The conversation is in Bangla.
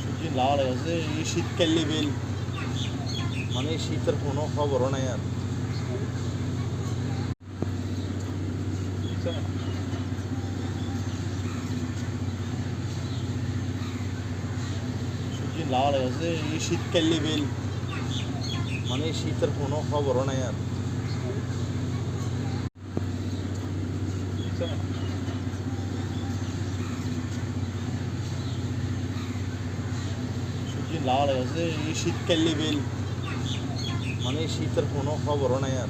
সবজি লাল হয়ে গেছে এই শীতকাল লেভেল, মানে শীতের কোনো খবরও নাই আর। সবজি লাল হয়ে গেছে এই শীতকাল লেভেল, মানে শীতের কোনো খবরও নাই আর। সবজি লাল হয়ে গেছে এই শীতকাল লেভেল, মানে শীতের কোনো খবরও নাই আর।